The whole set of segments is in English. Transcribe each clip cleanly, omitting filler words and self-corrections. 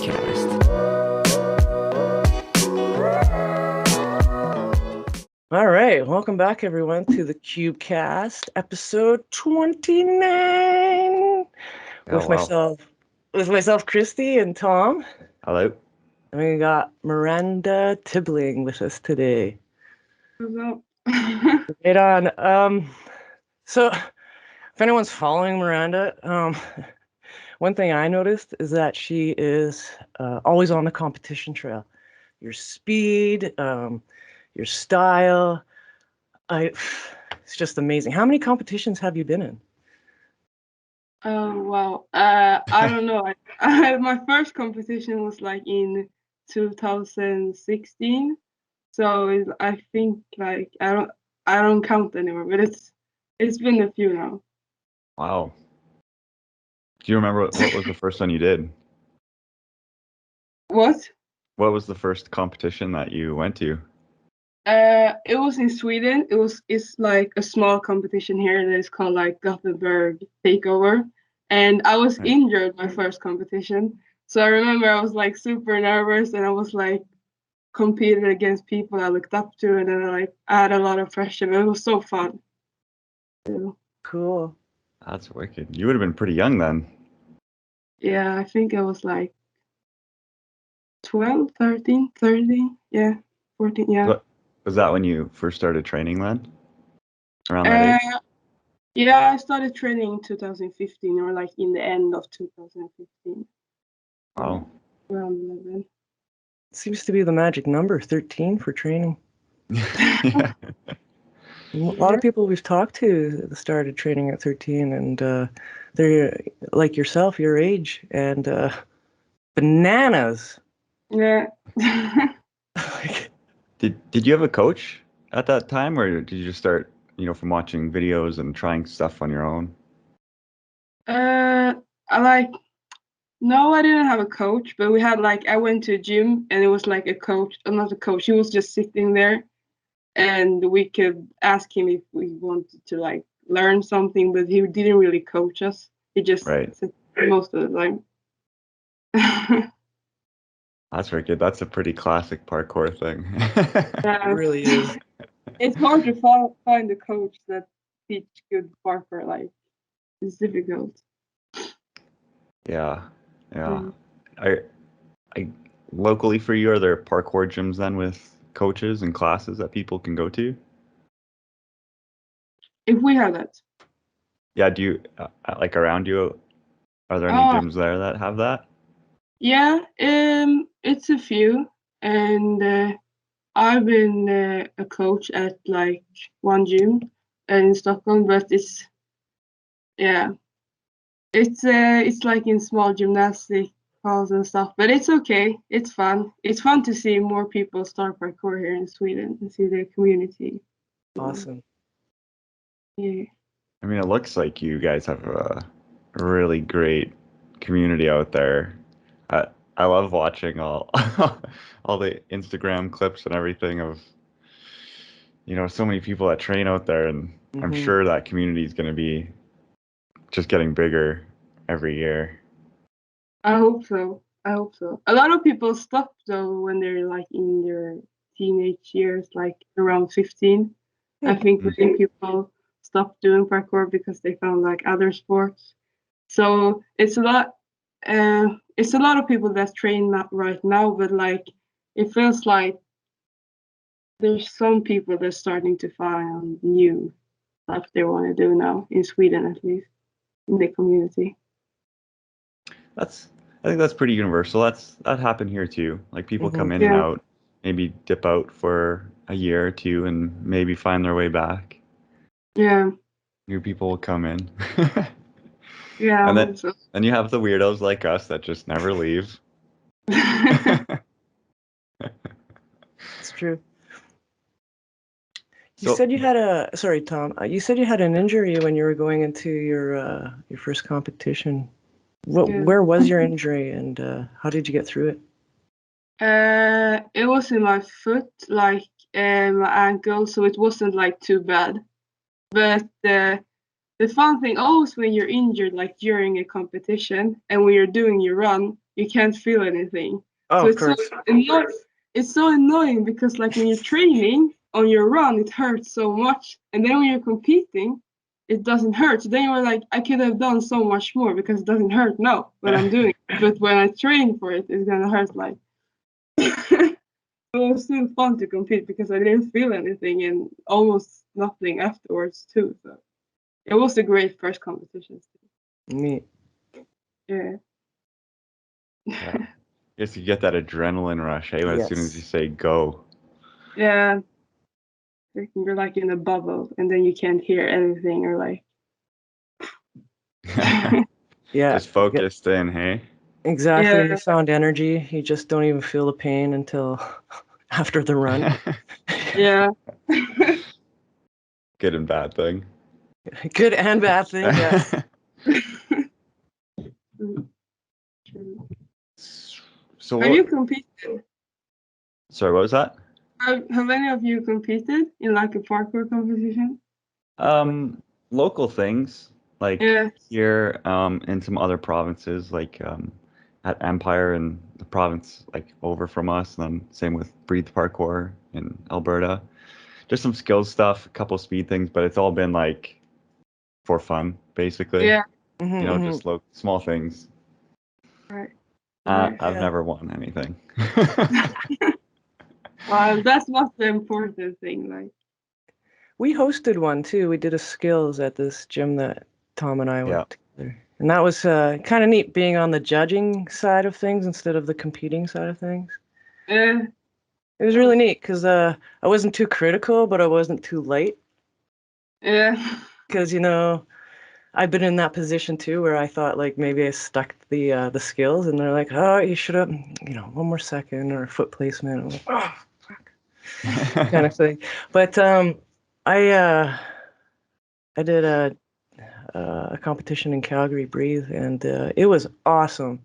Cubecast. All right, welcome back everyone to the Cubecast, episode 29. With myself, Christy and Tom. Hello. And we got Miranda Tibbling with us today. What's up? Right on. So if anyone's following Miranda, one thing I noticed is that she is always on the competition trail. Your speed, your style, it's just amazing. How many competitions have you been in? Oh wow. I don't know. My first competition was like in 2016. So I think like I don't count anymore, but it's been a few now. Wow. Do you remember what was the first one you did? What? What was the first competition that you went to? It was in Sweden. It's like a small competition here that is called like Gothenburg Takeover. And I was Right. injured my first competition. So I remember I was like super nervous and I was like competed against people I looked up to, and then I had a lot of pressure. But it was so fun. Cool. That's wicked. You would have been pretty young then. Yeah, I think I was like 12, 13, 13. Yeah, 14. Yeah. Was that when you first started training then? Around that age? Yeah, I started training in 2015, or like in the end of 2015. Wow. Around 11. Seems to be the magic number, 13 for training. Yeah. A lot of people we've talked to started training at 13, and they're like yourself, your age, and bananas. Yeah. Did you have a coach at that time, or did you just start, from watching videos and trying stuff on your own? No, I didn't have a coach, but we had like, I went to a gym and it was like a coach, not a coach, he was just sitting there and we could ask him if we wanted to like learn something, but he didn't really coach us. He just Right. said most of the time. That's very good. That's a pretty classic parkour thing. It really is. It's hard to find a coach that teach good parkour. Like, it's difficult. Yeah. Mm. I locally for you, are there parkour gyms then with coaches and classes that people can go to? If we have that. Yeah, do you like around you? Are there any gyms there that have that? Yeah, it's a few, and I've been a coach at like one gym in Stockholm, but it's like in small gymnastic halls and stuff. But it's okay. It's fun. It's fun to see more people start parkour here in Sweden and see their community. Awesome. Yeah. I mean, it looks like you guys have a really great community out there. I love watching all all the Instagram clips and everything of so many people that train out there, and I'm sure that community is going to be just getting bigger every year. I hope so. A lot of people stop though when they're like in their teenage years, like around 15. I think many people stop doing parkour because they found like other sports. So it's a lot of people that train not right now, but like it feels like there's some people that's starting to find new stuff they want to do now in Sweden, at least in the community. I think that's pretty universal. That happened here too. Like people come in and out, maybe dip out for a year or two, and maybe find their way back. Yeah. New people will come in. Yeah. And then you have the weirdos like us that just never leave. It's true. You said you had sorry, Tom. You said you had an injury when you were going into your first competition. Where was your injury, and how did you get through it? It was in my foot, like my ankle, so it wasn't like too bad. But the fun thing always when you're injured, like during a competition and when you're doing your run, you can't feel anything. Oh, So of course. it's so annoying because like when you're training on your run, it hurts so much, and then when you're competing, it doesn't hurt. So then you're like, I could have done so much more because it doesn't hurt now when I'm doing it. But when I train for it, it's gonna hurt like. It was still fun to compete because I didn't feel anything and almost nothing afterwards too. So it was a great first competition. Neat. Yeah. Yeah. Guess you get that adrenaline rush, hey, as soon as you Yes. say go. Yeah. You're like in a bubble and then you can't hear anything or like. Yeah. Just focused in, hey? Exactly. Yeah. You found energy. You just don't even feel the pain until after the run. Yeah. Good and bad thing. Good and bad thing. Yes. True. So Have you what? competed? Sorry, what was that? Have any of you competed in like a parkour competition? Local things like Yeah. here, in some other provinces, like at Empire and the province like over from us, and then same with Breathe Parkour in Alberta. Just some skills stuff, a couple speed things, but it's all been like for fun, basically. Yeah. You know, Mhm. just small things. Right. Right. I've Yeah. never won anything. Well, that's not the important thing. Like. We hosted one too. We did a skills at this gym that Tom and I Yeah. went together. And that was kind of neat being on the judging side of things instead of the competing side of things. Yeah. It was really neat because I wasn't too critical, but I wasn't too light. Yeah. Because, I've been in that position too where I thought like maybe I stuck the skills and they're like, oh, you should have, one more second or foot placement. I'm like, oh, fuck, kind of thing. But I did a competition in Calgary, Breathe, and it was awesome.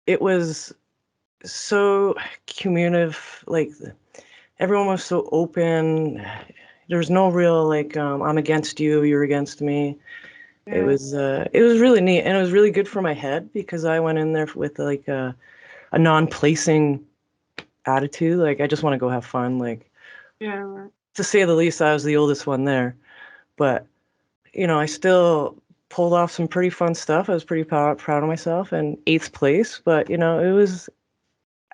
It was so communicative, like everyone was so open. There was no real like I'm against you, you're against me. Yeah. It was really neat and it was really good for my head because I went in there with like a non-placing attitude. Like I just want to go have fun. Like Yeah. Right. to say the least, I was the oldest one there, but I still pulled off some pretty fun stuff. I was pretty proud of myself and eighth place, but it was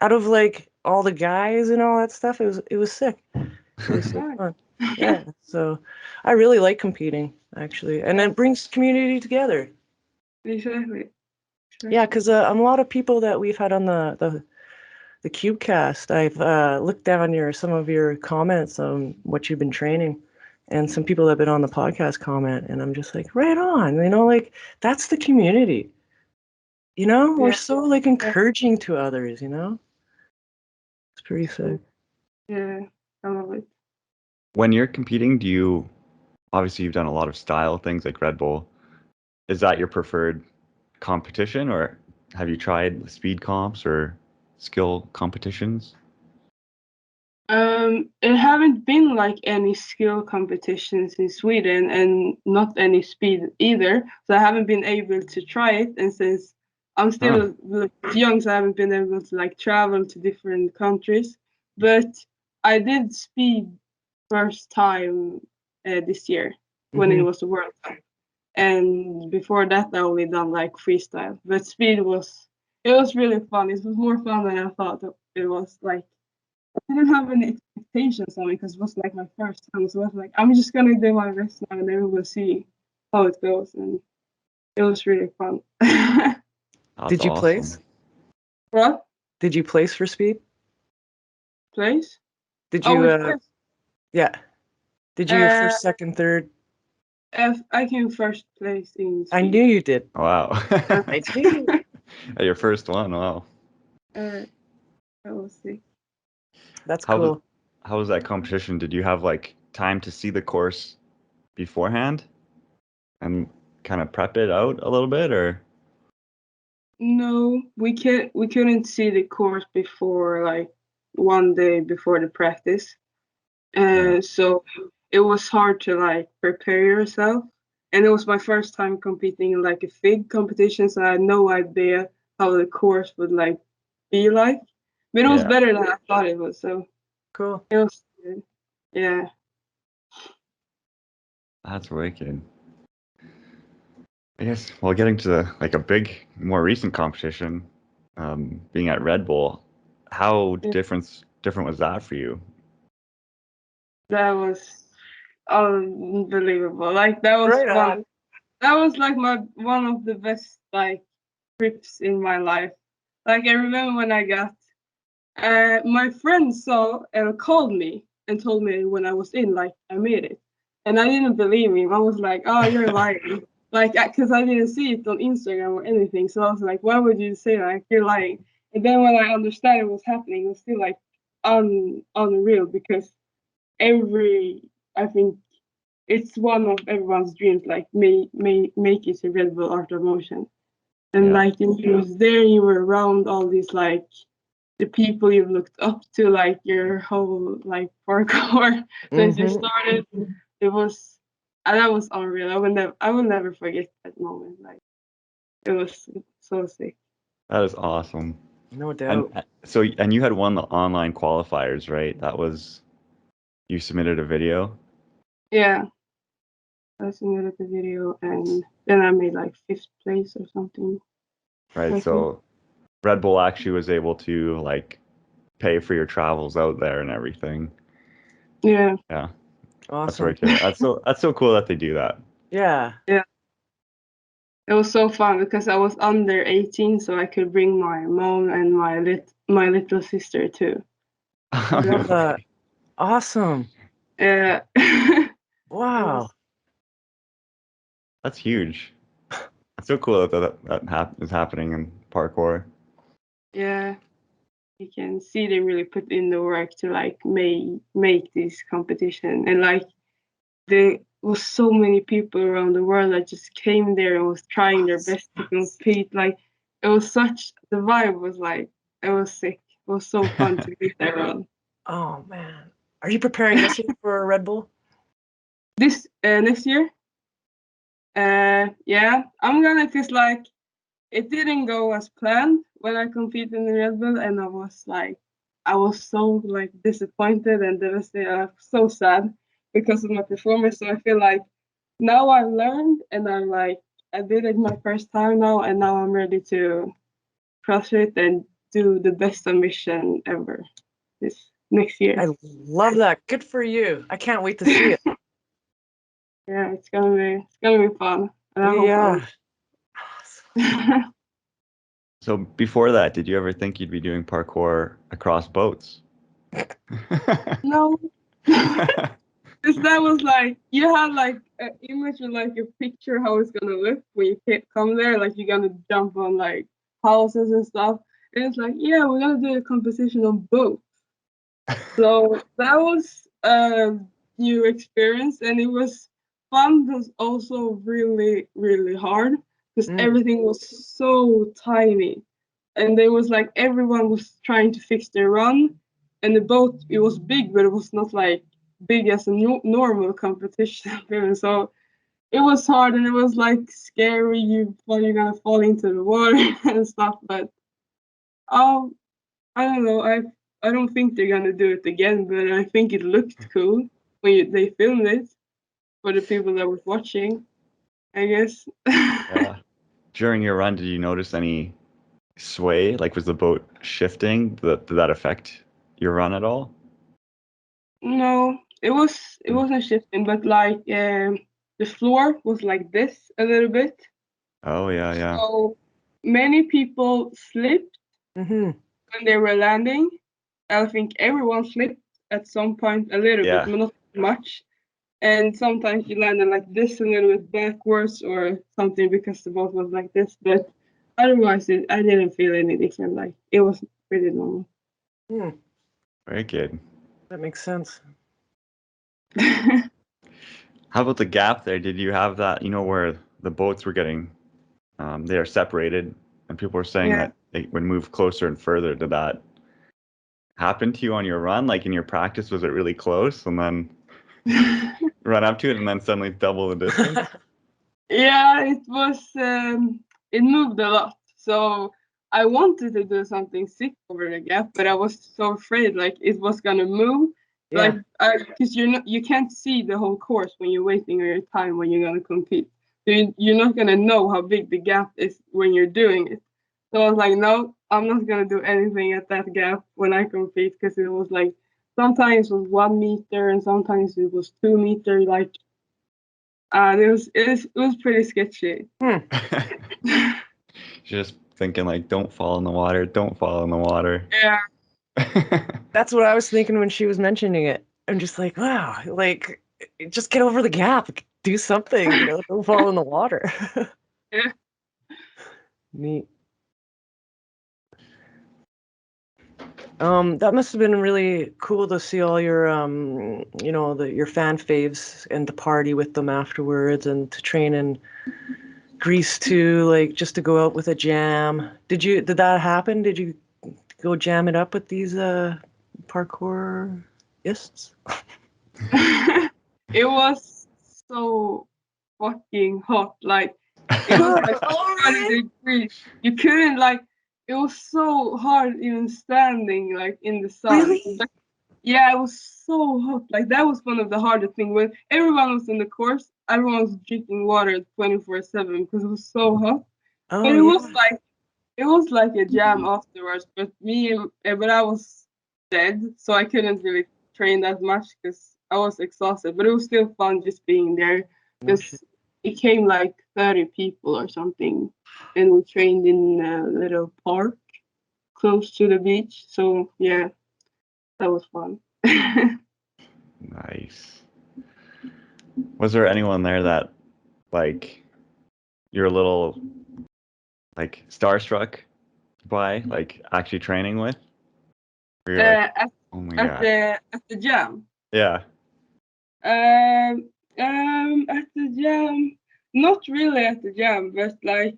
out of like all the guys and all that stuff. It was sick. It was so Right. fun. Yeah. So I really like competing actually, and it brings community together. Exactly. Yeah, because a lot of people that we've had on the CubeCast, I've looked down some of your comments on what you've been training, and some people that have been on the podcast comment, and I'm just like, right on, like that's the community. We're Yeah. so like encouraging to others. It's pretty sick. Yeah. I love it. When you're competing, obviously you've done a lot of style things like Red Bull. Is that your preferred competition, or have you tried speed comps or skill competitions? It haven't been like any skill competitions in Sweden and not any speed either. So I haven't been able to try it. And since I'm still young, so I haven't been able to like travel to different countries. But I did speed first time this year when it was the World Cup. And before that, I only done like freestyle. But speed it was really fun. It was more fun than I thought it was. Like I didn't have any expectations on it because it was like my first time. So I was like, I'm just gonna do my best now, and then we'll see how it goes. And it was really fun. That's Did you awesome. place? What Did you place for speed? place? Did Oh, you? with this. Yeah. Did you first, second, third? I came first place in I speed. knew you did. Wow. I knew. Your first one, wow. That was sick. That's How was cool. how was that competition? Did you have like time to see the course beforehand and kind of prep it out a little bit, or? No, we couldn't see the course before like one day before the practice. Yeah. So it was hard to like prepare yourself. And it was my first time competing in like a FIG competition, so I had no idea how the course would like be like. But it was Yeah. better than I thought it was. So Cool. it was good. Yeah. That's wicked. I guess, well, getting to the, like a big, more recent competition, being at Red Bull, how Yeah. different was that for you? That was unbelievable. Like that was Right on. that was like my one of the best like trips in my life. Like I remember when I got my friend saw and called me and told me when I was in, like I made it, and I didn't believe him. I was like, "Oh, you're lying!" Like, because I didn't see it on Instagram or anything. So I was like, "Why would you say like you're lying?" And then when I understand what was happening, it was still like unreal because I think it's one of everyone's dreams, like make it a Red Bull Art of Motion. And Yeah. like you was there, you were around all these like the people you've looked up to, like your whole like parkour since you started. It was that was unreal. I will never forget that moment. Like it was so sick. That is awesome. No And doubt. so, and you had won the online qualifiers, right? That was, you submitted a video. Yeah, I submitted the video and then I made like 5th place or something. Right. I think. So Red Bull actually was able to like pay for your travels out there and everything. Yeah, Yeah. That's Awesome. wicked. That's so cool that they do that. Yeah. yeah. It was so fun because I was under 18, so I could bring my mom and my little sister too. Love that. Awesome. Yeah. Wow. That's huge. It's so cool that is happening in parkour. Yeah, you can see they really put in the work to like make this competition, and like there was so many people around the world that just came there and was trying their best to compete. Like it was such the vibe was like it was sick. It was so fun to meet everyone. Oh man. Are you preparing this year for Red Bull? This next year, yeah, I'm gonna cause like it didn't go as planned when I competed in the Red Bull, and I was so like disappointed and devastated. I was so sad because of my performance. So I feel like now I've learned, and I did it my first time now, and now I'm ready to crush it and do the best submission ever this next year. I love that. Good for you. I can't wait to see it. Yeah, it's gonna be fun, and I hope Yeah. I will. So before that, did you ever think you'd be doing parkour across boats? No. Because that was like you had like an image with like a picture how it's gonna look when you come there, like you're gonna jump on like houses and stuff. And it's like, yeah, we're gonna do a competition on boats. So that was a new experience and it was fun, but also really, really hard because Mm. everything was so tiny. And there was like everyone was trying to fix their run and the boat it was big but it was not like big as a normal competition film. So it was hard and it was like scary. You're gonna fall into the water and stuff. But um, I don't know. I don't think they're gonna do it again. But I think it looked cool when they filmed it for the people that was watching. I guess. Yeah. During your run, did you notice any sway? Like, was the boat shifting? Did that affect your run at all? No, it wasn't shifting, but like the floor was like this a little bit. Oh, yeah, yeah. So many people slipped Mm-hmm. when they were landing. I think everyone slipped at some point a little bit, Yeah. but not much. And sometimes you landed like this a little bit backwards or something because the boat was like this. But otherwise, I didn't feel any different. Like it was pretty normal. Mm, Very good. that makes sense. How about the gap there? Did you have that, where the boats were getting, they are separated, and people were saying Yeah. that they would move closer and further? Did that happen to you on your run? Like in your practice, was it really close and then run up to it and then suddenly double the distance? Yeah, it was. It moved a lot. So I wanted to do something sick over the gap, but I was so afraid like it was gonna move. Yeah. Like, because you can't see the whole course when you're waiting on your time when you're gonna compete. So you're not gonna know how big the gap is when you're doing it. So I was like, no, I'm not gonna do anything at that gap when I compete because it was like sometimes it was 1 meter and sometimes it was 2 meter. Like, it was pretty sketchy. Just thinking like, don't fall in the water, don't fall in the water. Yeah. That's what I was thinking when she was mentioning it. I'm just like, wow, like, just get over the gap, do something, don't fall in the water. Yeah. Neat. That must have been really cool to see all your, your fan faves and to party with them afterwards and to train in Greece too, like just to go out with a jam. Did that happen? Did you go jam it up with these parkourists? It was so fucking hot. Like it was like 30 degrees. You couldn't like. It was so hard even standing like in the sun. Really? Like, yeah, it was so hot. Like that was one of the hardest things. When everyone was in the course, everyone was drinking water 24/7 because it was so hot. Oh, But yeah. it was like a jam afterwards. But I was dead, so I couldn't really train that much because I was exhausted. But it was still fun just being there No shit. because it came like 30 people or something, and we trained in a little park close to the beach. So yeah, that was fun. Nice. Was there anyone there that, like, you're a little, like, starstruck by, like, actually training with? Or you're like, at oh my at God. the jam. Yeah. At the jam, not really at the jam, but like,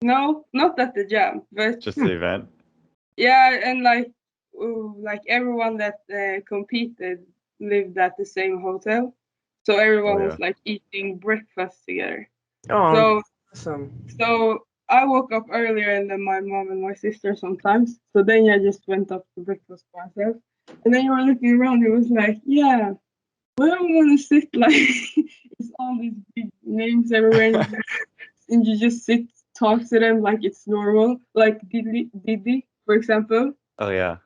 no, not at the jam, but Just the event? yeah, and like everyone that competed lived at the same hotel, so Oh, everyone yeah. was like eating breakfast together. Oh, So awesome. so I woke up earlier than my mom and my sister sometimes. So then I just went up to breakfast by myself, and then you were looking around. It was like, yeah. Where I want to sit, like, it's all these big names everywhere, and you just sit, talk to them like it's normal. Like Didi, for example. Oh, yeah.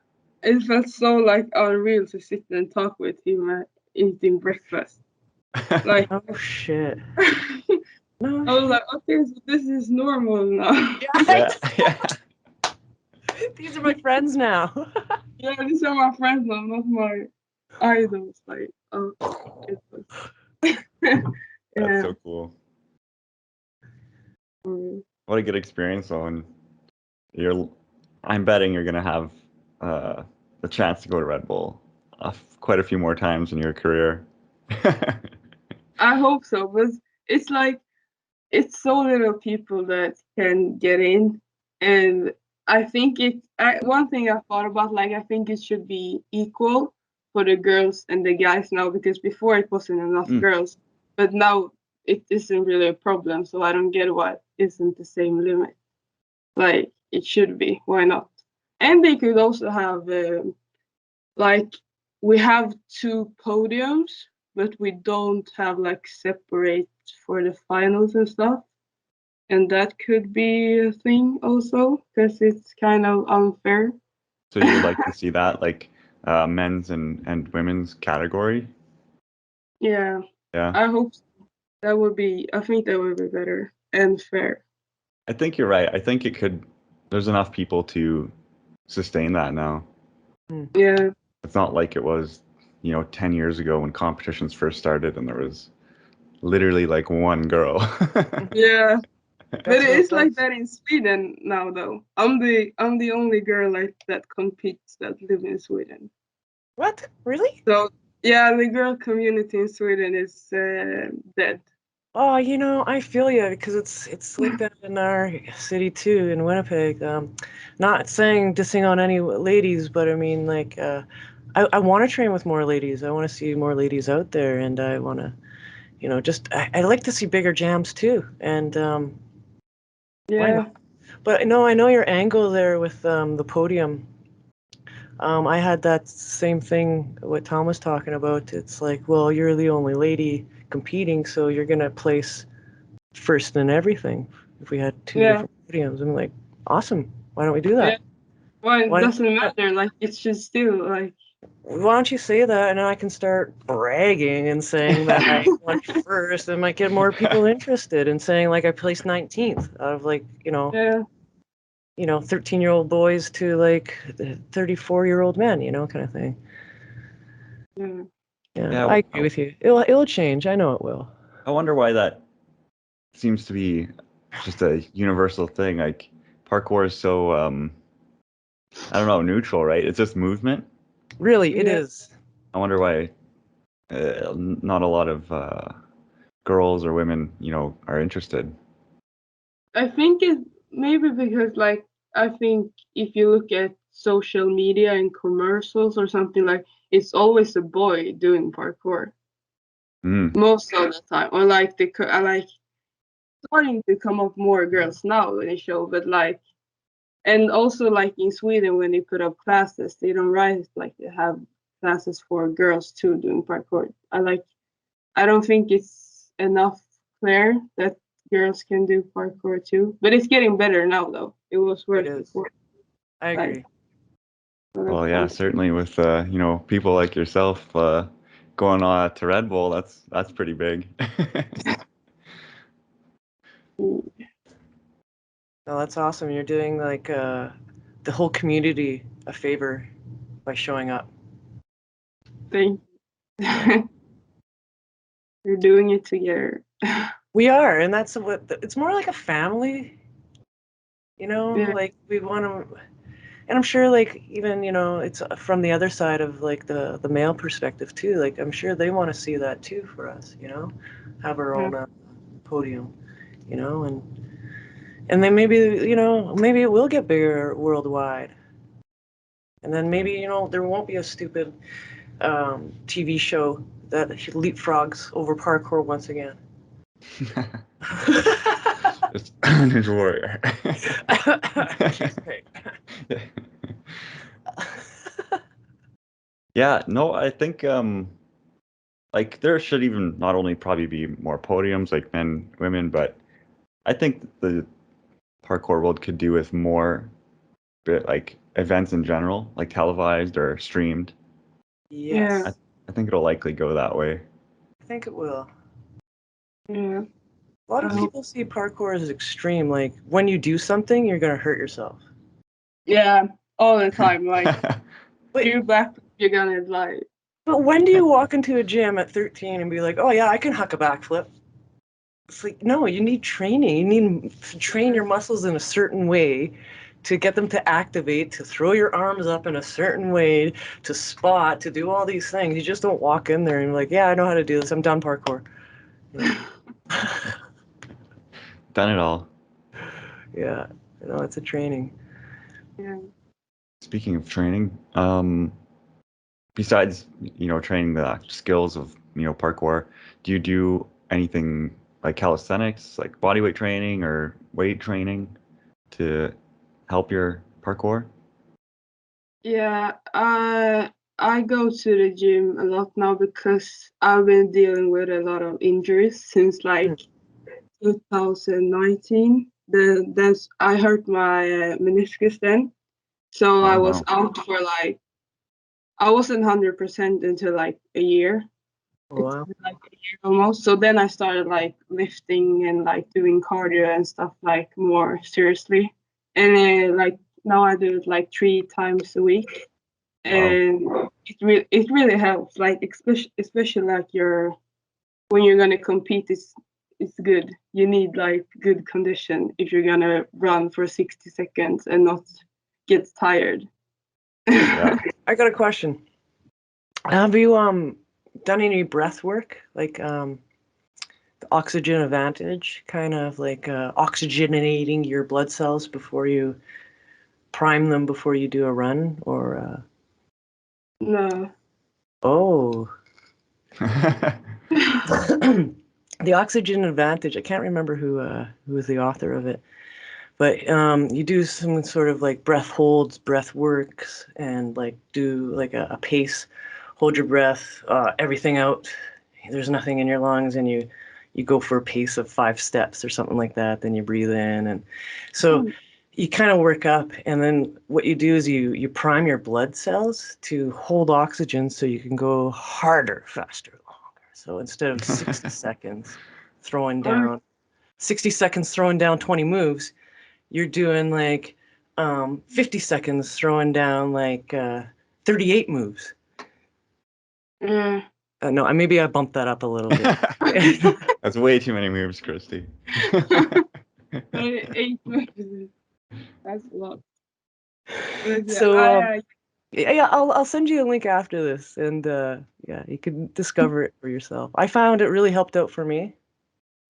It felt so like unreal to sit and talk with him eating breakfast. Like, Oh shit. I No was shit. like, okay, so this is normal now. Yeah. Yeah. These are my friends now. Yeah, these are my friends now, not my idols. Like, oh, it was. That's Yeah. so cool. What a good experience, though. And I'm betting you're gonna have the chance to go to Red Bull quite a few more times in your career. I hope so, but it's like it's so little people that can get in, and I think one thing I thought about, like, I think it should be equal for the girls and the guys now, because before it wasn't enough girls, but now it isn't really a problem, so I don't get why it isn't the same limit. Like, it should be, why not? And they could also have like, we have 2 podiums, but we don't have like separate for the finals and stuff. And that could be a thing also, because it's kind of unfair. So you would like to see that, like men's and women's category? Yeah, Yeah. I hope so. I think that would be better and fair. I think you're right. I think there's enough people to sustain that now. Yeah, It's not like it was, 10 years ago when competitions first started and there was literally like one girl. yeah. But That's what it's it like was. that in Sweden now, though. I'm the only girl like that competes that live in Sweden. What? Really? So yeah, the girl community in Sweden is dead. Oh, I feel you because it's like that in our city too, in Winnipeg. Not saying dissing on any ladies, but I mean, like, I want to train with more ladies. I want to see more ladies out there, and I want to, I like to see bigger jams too. And why Yeah. not? But no, I know your angle there with the podium. I had that same thing what Tom was talking about. It's like, well, you're the only lady competing, so you're gonna place first in everything. If we had two Yeah. different podiums, I'm like, awesome. Why don't we do Yeah. that? Well, it Why, doesn't matter. Like, it's just still like. why don't you say that, and then I can start bragging and saying that I won first, and might get more people interested, and saying like I placed 19th out of like Yeah. 13-year-old boys to like 34-year-old men, kind of thing. Yeah. Yeah, Yeah, I agree with you. It'll change. I know it will. I wonder why that seems to be just a universal thing. Like parkour is so I don't know, neutral, right? It's just movement. Really, it Yeah. is. I wonder why not a lot of girls or women, are interested. I think it maybe because like I think if you look at social media and commercials or something, like it's always a boy doing parkour Mm. most of the time, or like I like starting to come up more girls now in the show, but like and also like in Sweden when they put up classes, they don't write like they have classes for girls too doing parkour. I don't think it's enough clear that girls can do parkour too, but it's getting better now though. It was It worse is. before. I Like, agree. so Well, that's yeah, nice. certainly with people like yourself going to Red Bull, that's pretty big. No, that's awesome. You're doing like the whole community a favor by showing up. Thank We're doing it together. We are, and that's what it's more like a family. Yeah. Like we want to, and I'm sure like even it's from the other side of like the male perspective too. Like I'm sure they want to see that too for us. Have our Yeah. own podium. And then maybe maybe it will get bigger worldwide. And then maybe there won't be a stupid TV show that leapfrogs over parkour once again. It's Ninja Warrior. Yeah, no, I think like there should even not only probably be more podiums like men, women, but I think the parkour world could do with more bit like events in general, like televised or streamed. Yes, I think it'll likely go that way. I think it will. Yeah. A lot of people see parkour as extreme. Like when you do something, you're gonna hurt yourself. Yeah. All the time. Like But you back, you're gonna like. but when do you walk into a gym at 13 and be like, oh yeah, I can huck a backflip? It's like, no, you need training. You need to train your muscles in a certain way to get them to activate, to throw your arms up in a certain way, to spot, to do all these things. You just don't walk in there and be like, yeah, I know how to do this. I'm done parkour. Done it all. Yeah, it's a training. Yeah. Speaking of training, besides training the skills of parkour, do you do anything like calisthenics, like bodyweight training or weight training to help your parkour? Yeah. I go to the gym a lot now because I've been dealing with a lot of injuries since like 2019. I hurt my meniscus then, so I Oh was wow. out for like I wasn't 100% until like a year. It's Wow. been like a year almost. So then I started like lifting and like doing cardio and stuff like more seriously. And then like now I do it like 3 times a week, Wow. and it really helps. Like especially like when you're gonna compete, it's good. You need like good condition if you're gonna run for 60 seconds and not get tired. Yeah. I got a question. Have you done any breath work, like the oxygen advantage, kind of like oxygenating your blood cells before you prime them before you do a run, or No. oh, the oxygen advantage. I can't remember who was the author of it, But you do some sort of like breath holds, breath works, and like do like a pace, hold your breath, everything out. There's nothing in your lungs, and you go for a pace of 5 steps or something like that. Then you breathe in, and so you kind of work up. And then what you do is you prime your blood cells to hold oxygen, so you can go harder, faster, longer. So instead of 60 seconds throwing down, 60 seconds throwing down 20 moves, you're doing like 50 seconds throwing down like 38 moves. Yeah. No, maybe I bumped that up a little bit. That's way too many moves, Christy. 8 moves. That's a lot. But yeah, So yeah, I'll send you a link after this, and yeah, you can discover it for yourself. I found it really helped out for me,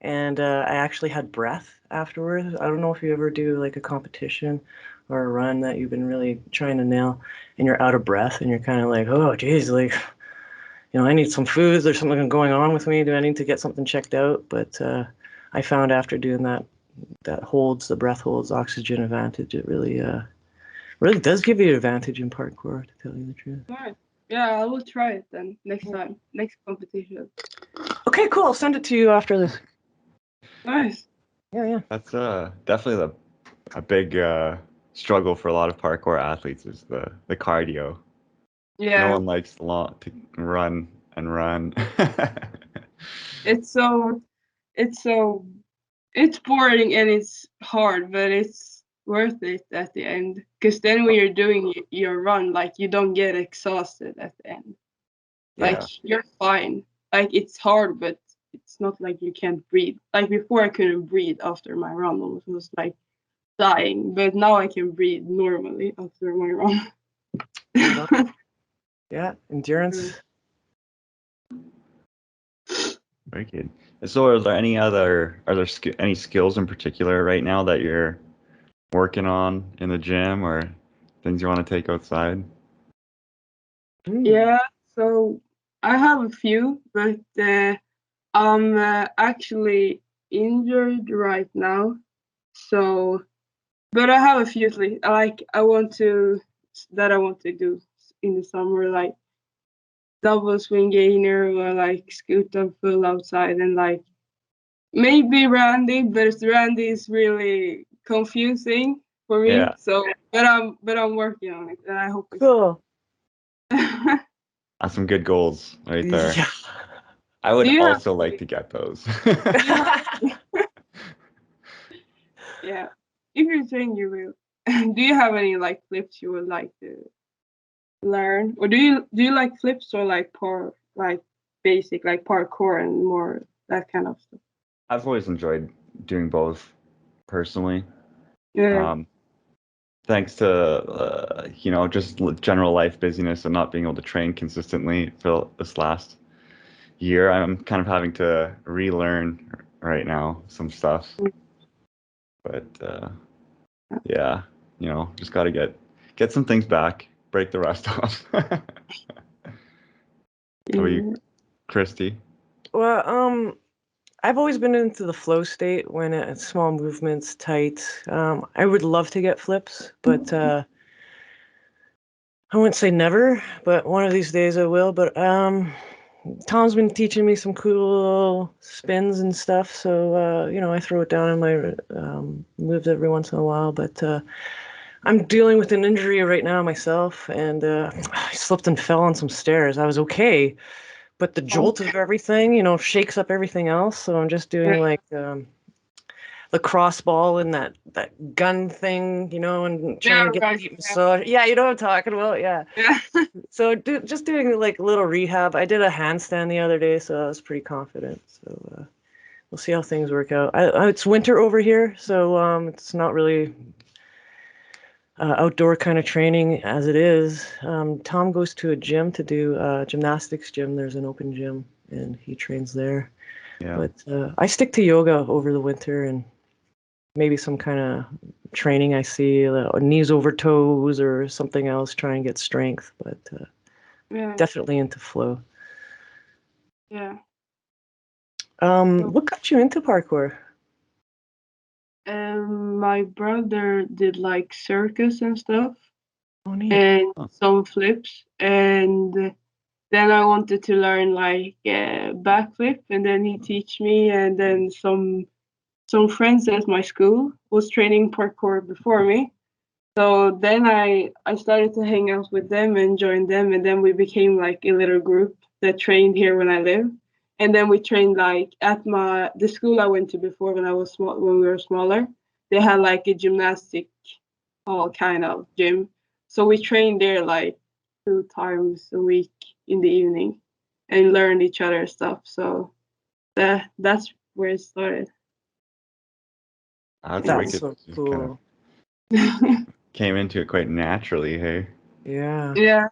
and I actually had breath afterwards. I don't know if you ever do like a competition or a run that you've been really trying to nail, and you're out of breath, and you're kind of like, oh, geez, like, I need some food. There's something going on with me. Do I need to get something checked out? But I found after doing that the breath holds oxygen advantage. It really does give you an advantage in parkour, to tell you the truth. Nice. Yeah, I will try it then next time, next competition. Okay, cool. I'll send it to you after this. Nice. Yeah. That's definitely a big struggle for a lot of parkour athletes is the cardio. Yeah. No one likes to run and run. It's boring and it's hard, but it's worth it at the end. Because then when you're doing your run, like you don't get exhausted at the end. Like Yeah. you're fine. Like it's hard, but it's not like you can't breathe. Like before I couldn't breathe after my run. I was like dying, but now I can breathe normally after my run. Yeah, endurance. Very good. So, are there any skills in particular right now that you're working on in the gym or things you want to take outside? Yeah, so I have a few, but I'm actually injured right now. So, but I have a few like I want to do in the summer, like double swing gainer or like scoot up full outside, and like maybe Randy, but Randy is really confusing for me. Yeah. So, but I'm working on it, and I hope it's Cool. That's some good goals right there. Yeah. I would Do you have also like to get those. Yeah, if you're saying you will. Do you have any like flips you would like to learn, or do you like flips or like basic like parkour and more that kind of stuff? I've always enjoyed doing both personally. Yeah. Thanks to just general life busyness and not being able to train consistently for this last year, I'm kind of having to relearn right now some stuff. But yeah, just got to get some things back, break the rust off. How about you, Christy? Well, I've always been into the flow state when it's small movements, tight. I would love to get flips, but I wouldn't say never, but one of these days I will. But Tom's been teaching me some cool spins and stuff, so I throw it down in my moves every once in a while. But I'm dealing with an injury right now myself, and I slipped and fell on some stairs. I was okay, but the jolt of everything, shakes up everything else. So I'm just doing like the crossball and that gun thing, and trying to get deep massage. Yeah, you know what I'm talking about. Yeah. So just doing like a little rehab. I did a handstand the other day, so I was pretty confident. So we'll see how things work out. It's winter over here, so it's not really outdoor kind of training as it is. Tom goes to a gym to do gymnastics gym. There's an open gym, and he trains there. Yeah. But I stick to yoga over the winter and maybe some kind of training I see, knees over toes or something else, try and get strength. But definitely into flow. Yeah. What got you into parkour? My brother did like circus and stuff Oh, neat. and Oh. some flips, and then I wanted to learn like backflip, and then he teach me, and then some friends at my school was training parkour before me. So then I started to hang out with them and join them, and then we became like a little group that trained here when I live. And then we trained like at the school I went to before when I was small, when we were smaller. They had like a gymnastic hall kind of gym. So we trained there like 2 times a week in the evening and learned each other's stuff. So that's where it started. That's Yeah. That's wicked. so Just kind of cool. came into it quite naturally, hey? Yeah. Yeah.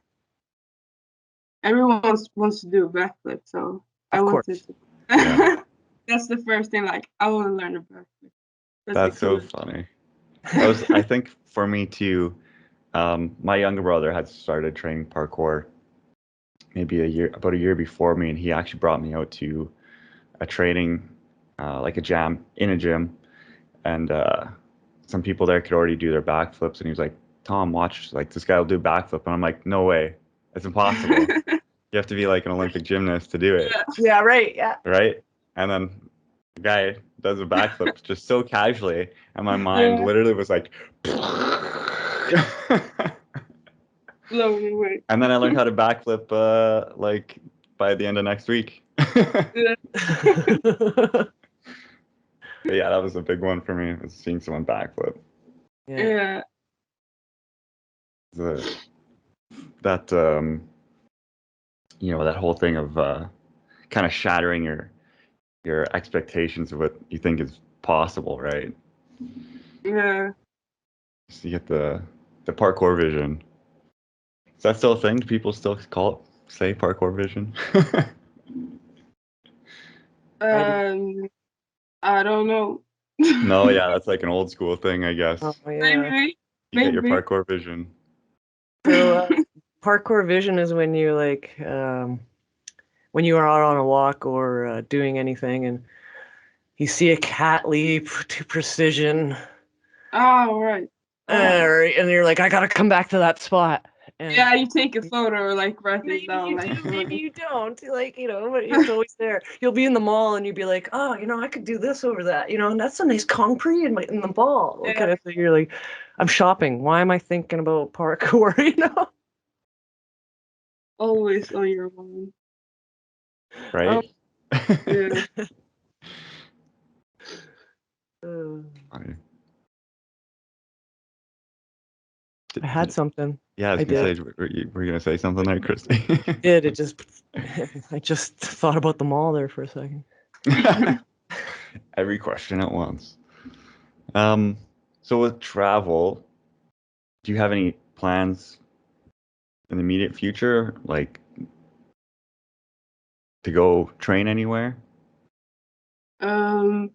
Everyone wants to do a backflip, so I Of wanted course. to. Yeah. That's the first thing. Like, I want to learn a backflip. That's the That's so coolest. funny. That was, I think, for me too. My younger brother had started training parkour maybe about a year before me, and he actually brought me out to a training, like a jam in a gym, and some people there could already do their backflips, and he was like, "Tom, watch, like this guy will do backflip," and I'm like, "No way, it's impossible. You have to be like an Olympic gymnast to do it, Yeah. Yeah, right. Yeah. right?" And then the guy does a backflip just so casually, and my mind Yeah. literally was like, Blown away. and then I learned how to backflip like by the end of next week. Yeah. But yeah, that was a big one for me, was seeing someone backflip. Yeah. Yeah. The, that that whole thing of kind of shattering your expectations of what you think is possible, right? Yeah. So you get the parkour vision. Is that still a thing? Do people still say parkour vision? Um, I don't know. No, yeah, that's like an old school thing, I Oh, guess. yeah. Maybe. You get your Maybe. parkour vision. So, parkour vision is when you when you are out on a walk or doing anything and you see a cat leap to precision, Oh, right. and you're like, I gotta come back to that spot. And Yeah, you take a photo or like write it maybe down, you like. do, maybe you don't. Like, but it's always there. You'll be in the mall and you'd be like, oh, I could do this over that. And that's a nice concrete in the mall. Yeah. Okay, so you're like, I'm shopping. Why am I thinking about parkour? Always on your mind. Right? Yeah. Funny. I had something. Yeah, I was I gonna did. say, were you gonna say something there, Christy? Did it just? I just thought about the mall there for a second. Every question at once. So with travel, do you have any plans in the immediate future, like to go train anywhere? Um,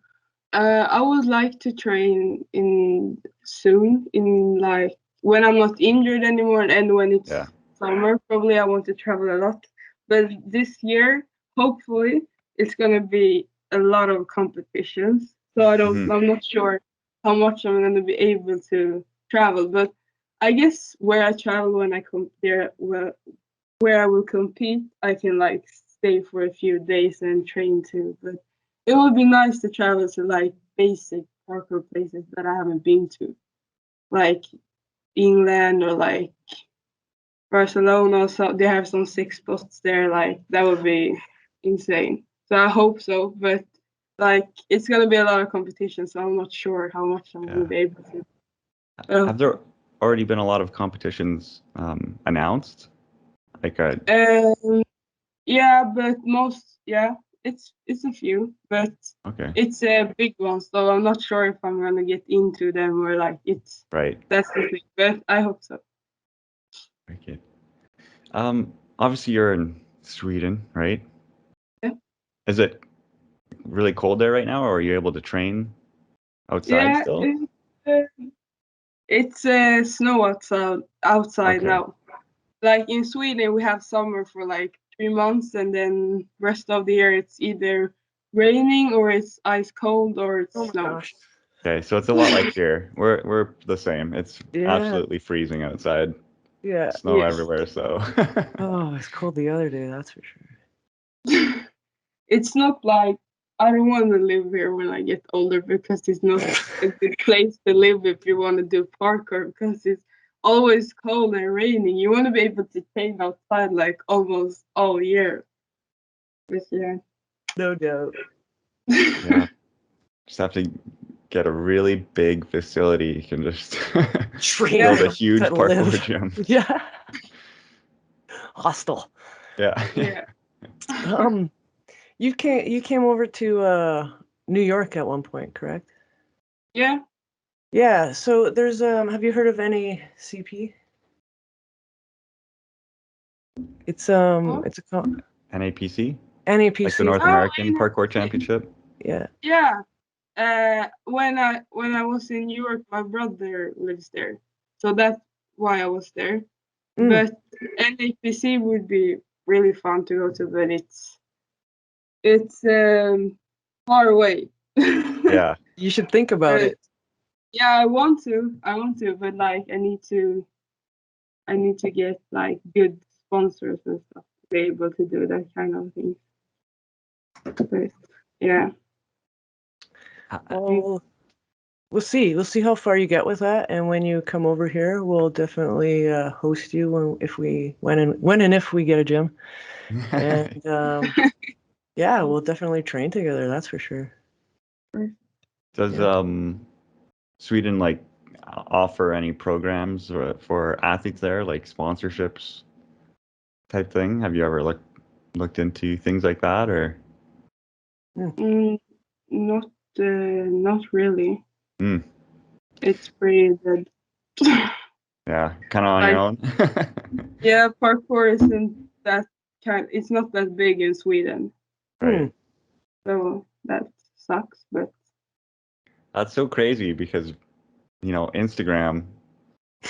I would like to train in soon, in like when I'm not injured anymore and when Yeah. it's summer. Probably I want to travel a lot, but this year, hopefully, it's gonna be a lot of competitions. So Hmm. I'm not sure how much I'm gonna be able to travel, but I guess where I travel when I come there, where I will compete, I can like stay for a few days and train too. But it would be nice to travel to like basic parkour places that I haven't been to, like England or like Barcelona. So they have some sick spots there. Like that would be insane. So I hope so, but like it's gonna be a lot of competition, so I'm not sure how much I'm gonna Yeah. be able to. Uh, Have there already been a lot of competitions announced? Like, um, yeah, but it's a few, but okay, it's a big one, so I'm not sure if I'm gonna get into them or like it's right. that's the thing, but I hope so. Very good. Obviously you're in Sweden, right? Yeah, Is it really cold there right now, or are you able to train outside yeah, still? it's snow outside Okay, now. Like in Sweden, we have summer for like 3 months, and then rest of the year it's either raining or it's ice cold or it's Oh my snow. gosh. Okay, so it's a lot like here. We're the same. It's Yeah. absolutely freezing outside. Yeah. Snow Yeah. everywhere, so Oh, it's cold the other day, that's for sure. It's not like I don't want to live here when I get older because it's not a good place to live if you want to do parkour because it's always cold and raining. You want to be able to train outside like almost all year. But yeah. No doubt. yeah. Just have to get a really big facility. You can just Train Yeah. build a there huge to parkour live. gym. Yeah. Hostile. Yeah. Yeah. You came over to New York at one point, correct? Yeah. Yeah, so there's have you heard of NACP? It's What? it's a NAPC, like the NAPC. North Oh, American Parkour Championship. Yeah. yeah. When I was in New York, my brother lives there, so that's why I was there. Mm, But NAPC would be really fun to go to, but it's far away. Yeah. you should think about But it. yeah, I want to, but like I need to get like good sponsors and stuff to be able to do that kind of thing. But yeah, Well, we'll see. We'll see how far you get with that, and when you come over here, we'll definitely host you when and if we get a gym. And yeah, we'll definitely train together. That's for sure. Does Yeah. Sweden like offer any programs for athletes there, like sponsorships type thing? Have you ever looked into things like that, or? mm, not really. Mm, It's pretty dead. yeah, kind of on your Like own. yeah, parkour isn't that it's not that big in Sweden, Hmm. Right. so that sucks. But That's so crazy because, Instagram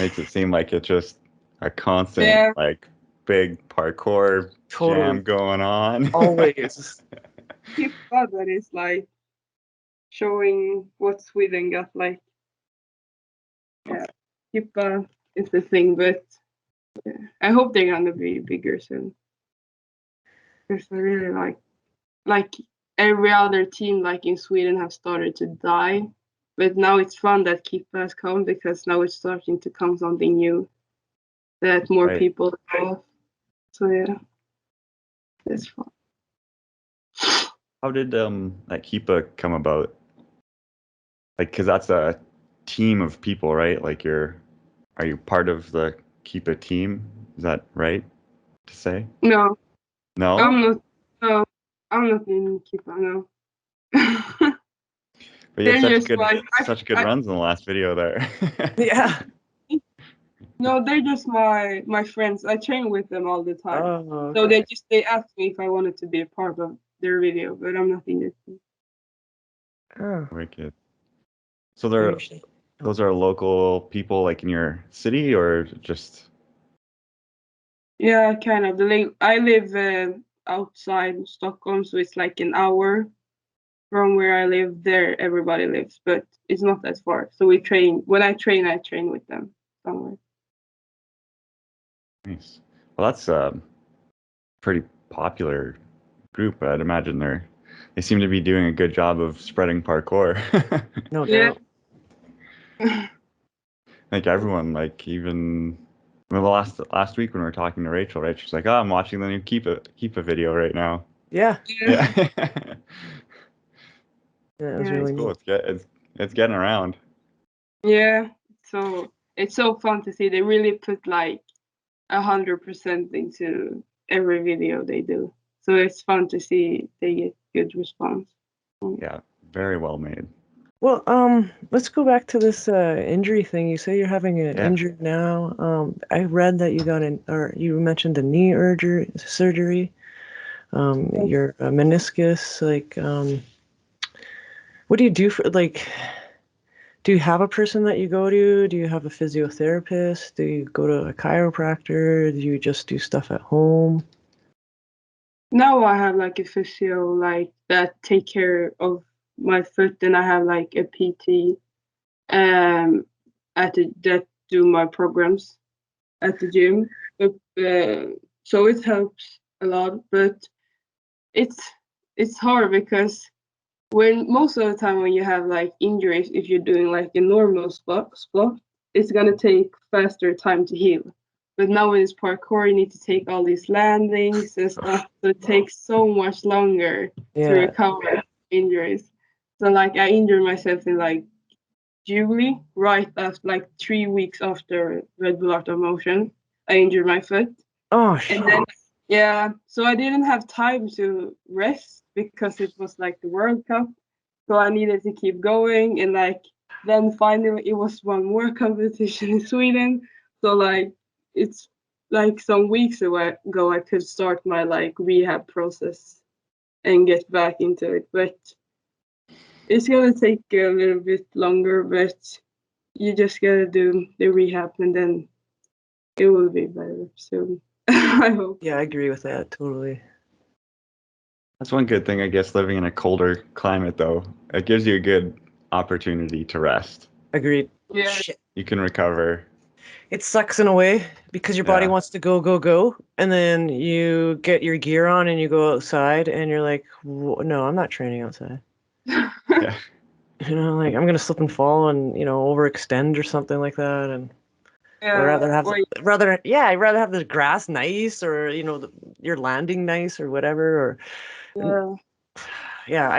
makes it seem like it's just a constant, yeah, like, big parkour Totally. jam going on. Always. keep glad that is like showing what Sweden got. Like yeah, keep is the thing, but yeah, I hope they're gonna be bigger soon. Because I really like every other team like in Sweden have started to die. But now it's fun that Kippa has come because now it's starting to come something new that more Right. people know. So yeah, it's fun. How did that Keepa come about? Like, because that's a team of people, right? Like, are you part of the Keepa team? Is that right to say? No, No? I'm not. No, I'm not in Kippa. No, But you had they're just like such good runs in the last video there. Yeah. no, they're just my friends. I train with them all the time. Oh, So okay. they asked me if I wanted to be a part of their video, but I'm not in it. Oh, Wicked. So maybe. those are local people like in your city or just Yeah, kind of. I live outside Stockholm, so it's like an hour from where I live. There, everybody lives, but it's not that far. So we train. When I train with them somewhere. nice. Well, that's a pretty popular group. I'd imagine they seem to be doing a good job of spreading parkour. No Yeah. doubt. Like everyone, like even well, the last week when we were talking to Rachel, right? She's like, "Oh, I'm watching the new Keep a video right now." Yeah. Yeah. Yeah, Yeah, it was Yeah. it's really cool. neat. It's getting around. Yeah. So it's so fun to see. They really put like 100% into every video they do. So it's fun to see they get good response. Yeah, very well made. Well, let's go back to this injury thing. You say you're having an Yeah. injury now. I read that or you mentioned a knee surgery. Your meniscus, like, what do you do for, like, do you have a person that you go to? Do you have a physiotherapist? Do you go to a chiropractor? Do you just do stuff at home? Now I have like a physio like that take care of my foot, and I have like a PT that do my programs at the gym. But, so it helps a lot, but it's hard because when most of the time when you have like injuries, if you're doing like a normal spot, it's gonna take faster time to heal. But now when it's parkour, you need to take all these landings and stuff, so it takes so much longer to recover injuries. So like I injured myself in like July, right after like 3 weeks after Red Bull Art of Motion, I injured my foot. Oh, And then so I didn't have time to rest because it was like the World Cup. So I needed to keep going, and like then finally it was one more competition in Sweden. So like it's like some weeks ago I could start my like rehab process and get back into it. But it's gonna take a little bit longer, but you just gotta do the rehab and then it will be better soon. I hope. Yeah, I agree with that totally. That's one good thing, I guess, living in a colder climate, though. It gives you a good opportunity to rest. Agreed. Yeah. Shit. You can recover. It sucks in a way because your body Yeah. wants to go, and then you get your gear on and you go outside and you're like, no, I'm not training outside. Yeah. You know, like I'm gonna slip and fall and overextend or something like that, and I'd rather have I'd rather have the grass nice or your landing nice or whatever or yeah.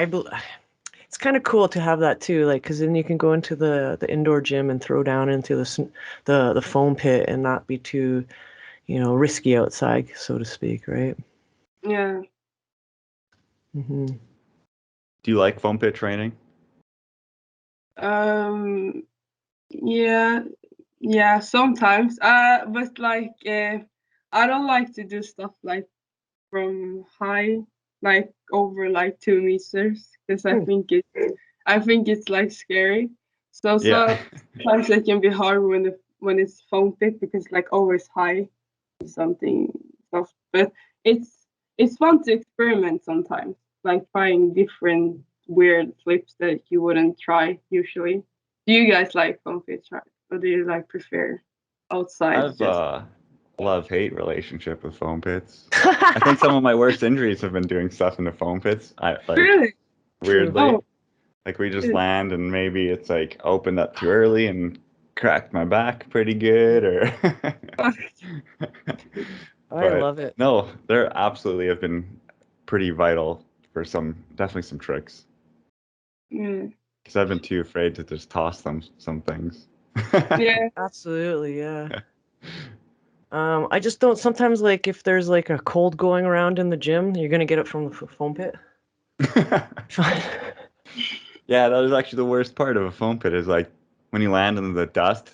it's kind of cool to have that too, like because then you can go into the indoor gym and throw down into the foam pit and not be too risky outside, so to speak, right? Yeah. Mm-hmm. Do you like foam pit training? Yeah, yeah, sometimes. But like, I don't like to do stuff like from high, like over like 2 meters, because I think it's like scary. So Yeah. sometimes it can be hard when it's foam pit because like always high something stuff. But it's fun to experiment sometimes, like trying different weird flips that you wouldn't try usually. Do you guys like foam pit try, or do you like prefer I outside? have Just a love-hate relationship with foam pits. I think some of my worst injuries have been doing stuff in the foam pits. I like really? True. weirdly. Oh, Like we just good. land and maybe it's like opened up too early and cracked my back pretty good or I but love it. no, there absolutely have been pretty vital for definitely some tricks. Yeah. Because I've been too afraid to just toss some things. Yeah. Absolutely, yeah. I just don't sometimes, like, if there's like a cold going around in the gym, you're gonna get it from the foam pit. Yeah, that is actually the worst part of a foam pit is like when you land in the dust.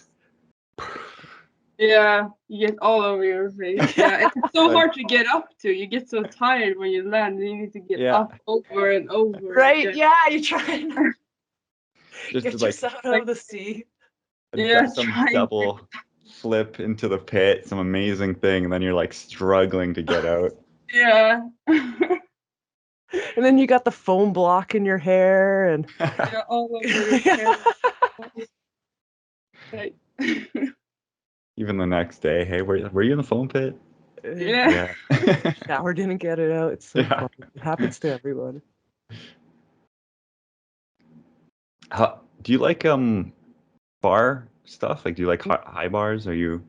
Yeah, you get all over your face. Yeah, and it's so Like, hard to get up to. You get so tired when you land, and you need to get yeah, up over and over Right? again. Yeah, you're trying to just to get like yourself out Like, of the sea. yeah, some trying to. double flip into the pit, some amazing thing, and then you're like struggling to get out. Yeah. And then you got the foam block in your hair and Yeah, all over your hair. Like, Even the next day, hey, were you in the foam pit? yeah. Yeah. shower didn't get it out. It's so Yeah. funny. It happens to everyone. Do you like bar stuff? Like, do you like high bars? Is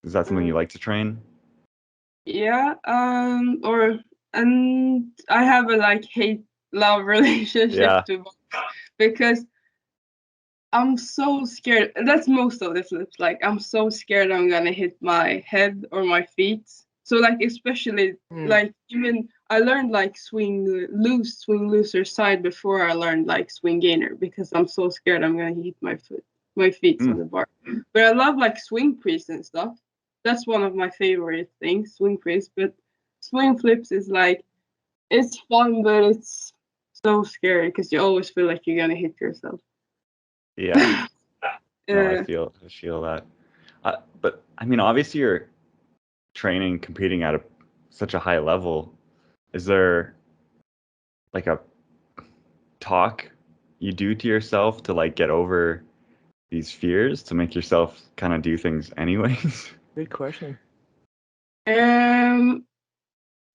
that something you like to train? Yeah. And I have a like hate love relationship Yeah. to box because I'm so scared. That's most of the flips. Like I'm so scared I'm gonna hit my head or my feet. So like especially like even I learned like swing looser side before I learned like swing gainer because I'm so scared I'm gonna hit my feet on Mm. the bar. But I love like swing prees and stuff. That's one of my favorite things, swing prees. But swing flips is like it's fun, but it's so scary because you always feel like you're gonna hit yourself. Yeah. No, I Yeah. feel that. But I mean, obviously, you're training, competing at such a high level. Is there like a talk you do to yourself to like get over these fears to make yourself kind of do things anyways? Good question.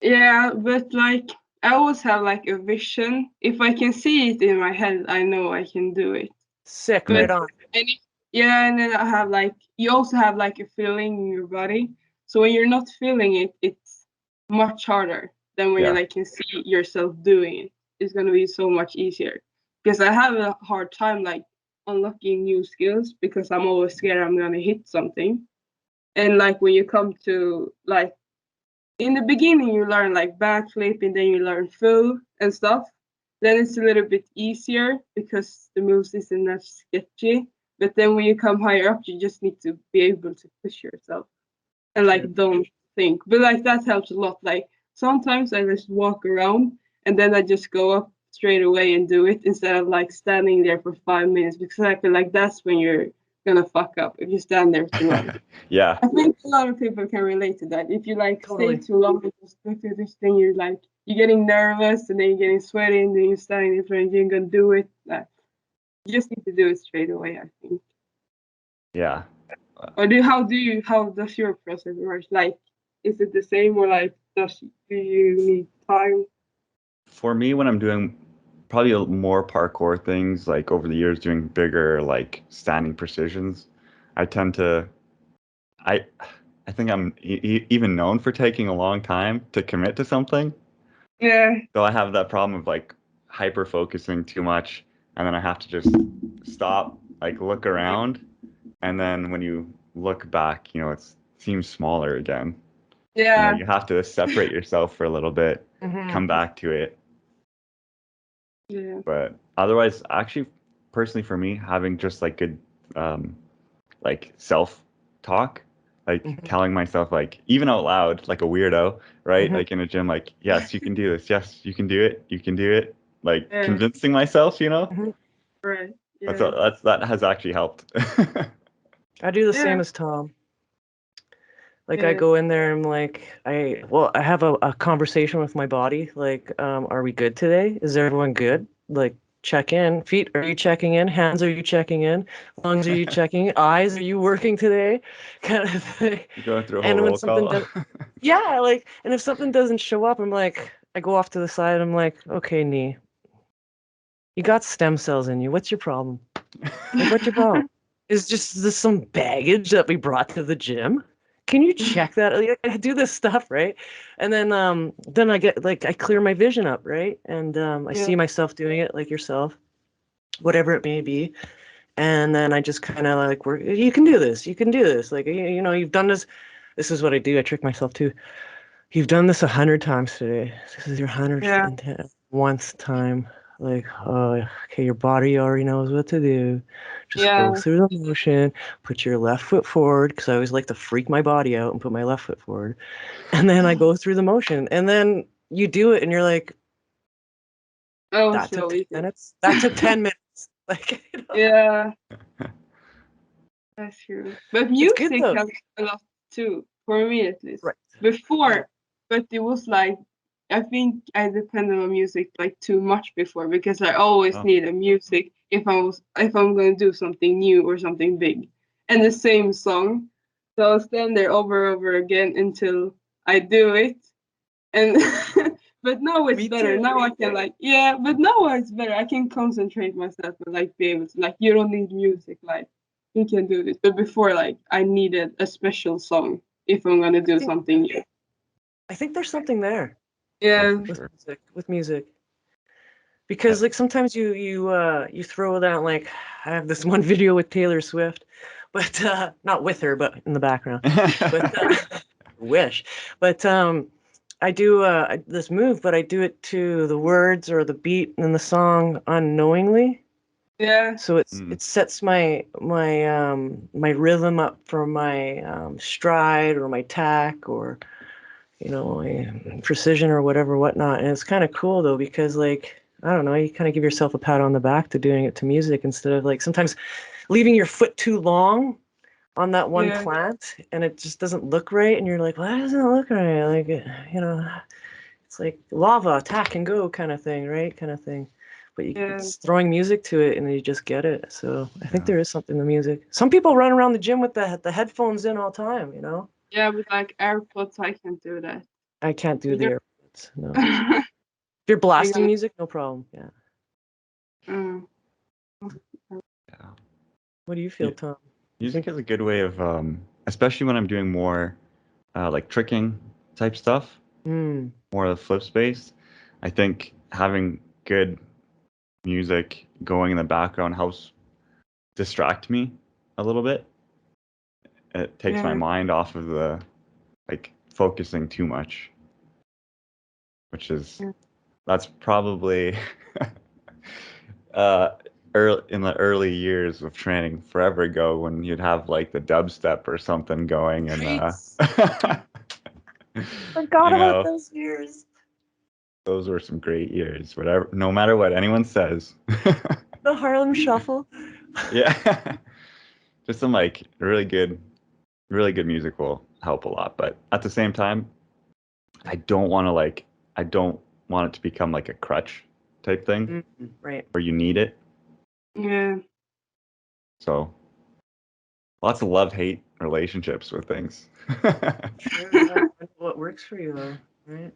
Yeah, but like I always have like a vision. If I can see it in my head, I know I can do it. Sick, But right on. and yeah, and then I have like you also have like a feeling in your body. So when you're not feeling it, it's much harder than when you Yeah. like can see yourself doing it. It's gonna be so much easier. Because I have a hard time like unlocking new skills because I'm always scared I'm gonna hit something. And like when you come to like in the beginning you learn like backflip and then you learn full and stuff. Then it's a little bit easier because the moves isn't that sketchy. But then when you come higher up, you just need to be able to push yourself and like don't think. But like that helps a lot. Like sometimes I just walk around and then I just go up straight away and do it instead of like standing there for 5 minutes because I feel like that's when you're gonna fuck up if you stand there too long. Yeah. I think a lot of people can relate to that. If you like Totally. stay too long and just look at this thing, you're getting nervous and then you're getting sweaty and then you're standing there and you're gonna do it. You just need to do it straight away, I think. Yeah. Or how does your process work? Like, is it the same or like do you need time? For me, when I'm doing probably more parkour things, like over the years doing bigger like standing precisions, I tend to I I think I'm even known for taking a long time to commit to something. Yeah, So I have that problem of like hyper focusing too much, and then I have to just stop, like look around, and then when you look back, it seems smaller again. yeah, You have to separate yourself for a little bit, Mm-hmm. come back to it. yeah, But otherwise, actually, personally for me, having just like good, like self talk, like Mm-hmm. telling myself, like even out loud, like a weirdo, right? Mm-hmm. Like in a gym, like, yes, you can do this. Yes, you can do it. You can do it. Like yeah, convincing myself, Mm-hmm. right, yeah, that has actually helped. I do the yeah, same as Tom. Like I yeah, go in there, I'm like, I have a conversation with my body. Like, are we good today? Is everyone good? Like, check in. Feet, are you checking in? Hands, are you checking in? Lungs, are you checking in? Eyes, are you working today? Kind of thing. You're going through a whole And when roll something call. does, yeah, like, and if something doesn't show up, I'm like, I go off to the side. I'm like, okay, knee, you got stem cells in you. What's your problem? Like, what's your problem? Is just this some baggage that we brought to the gym? Can you check that? Like, I do this stuff, right? And then I get like I clear my vision up, right? And I yeah, see myself doing it like yourself, whatever it may be. And then I just kind of like work. You can do this. You can do this. Like you've done this. This is what I do. I trick myself too. You've done this 100 times today. This is your hundredth yeah, and 1st time. Like, oh, okay, your body already knows what to do. Just go yeah. through the motion. Put your left foot forward, because I always like to freak my body out and put my left foot forward. And then I go through the motion. And then you do it, and you're like, Oh, that took so 10 easy. minutes. That took 10 minutes. Like, Yeah, that's true. But it's good music though. helps a lot too, for me at least. Right. Yeah. Before, but it was like I think I depended on music like too much before because I always Oh, need a music if I'm going to do something new or something big, and the same song. So I'll stand there over and over again until I do it, and but now it's Me better. too. Now I can like yeah, but now it's better. I can concentrate myself and like be able to like you don't need music like you can do this. But before like I needed a special song if I'm gonna I do think something new. I think there's something there oh, Yeah, for with sure. music. With music. I, Because like sometimes you throw that like I have this one video with Taylor Swift, but not with her, but in the background. But wish. But I do this move, but I do it to the words or the beat in the song unknowingly. yeah, So Mm, it sets my rhythm up for my stride or my tack or my precision or whatever, whatnot. And it's kind of cool though, because like, I don't know, you kind of give yourself a pat on the back to doing it to music instead of like sometimes leaving your foot too long on that one yeah, plant and it just doesn't look right. And you're like, why doesn't it look right? Like, it's like lava, attack and go kind of thing, right? Kind of thing. but Yeah. it's throwing music to it, and you just get it. So I think Yeah. there is something to music. Some people run around the gym with the headphones in all the time. You know, Yeah, with like AirPods, I can't do that. I can't do the Yeah. AirPods. No, if you're I blasting got, music, no problem. Yeah. mm, Yeah. What do you feel, Yeah. Tom? Music is a good way of, especially when I'm doing more like tricking type stuff, Mm, more of the flip space. I think having good music going in the background helps distract me a little bit. It takes my yeah, mind off of the like focusing too much, which is yeah. that's probably uh early in the early years of training forever ago when you'd have like the dubstep or something going and Forgot you about know, those years. those were some great years, whatever, no matter what anyone says. The Harlem Shuffle. Yeah. Just some like really good music will help a lot. But at the same time, I don't want to like, I don't want it to become like a crutch type thing Right. where you need it. Yeah. So lots of love-hate relationships with things. Sure. Yeah. Find what works for you, though, right?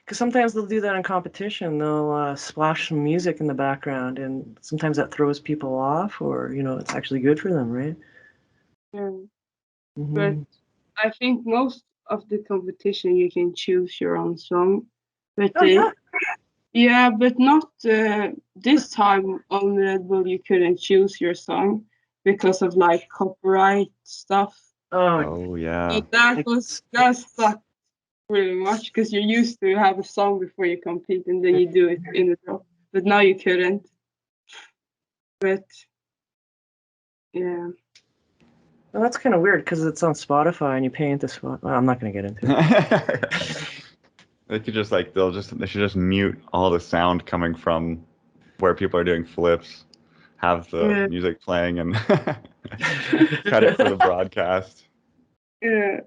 Because sometimes they'll do that in competition. They'll splash some music in the background, and sometimes that throws people off, or it's actually good for them, right? Yeah. But Hmm. I think most of the competition you can choose your own song. But Oh yeah. yeah, but not this time on Red Bull. You couldn't choose your song because of like copyright stuff. Oh, Oh yeah. So that it's, sucked really much because you used to have a song before you compete and then you do it in a drop. But now you couldn't. But yeah. well, that's kind of weird because it's on Spotify and you pay into Spotify. Well, I'm not going to get into it. They could just like they should just mute all the sound coming from where people are doing flips, have the Yeah. music playing and cut it for the broadcast. Yeah.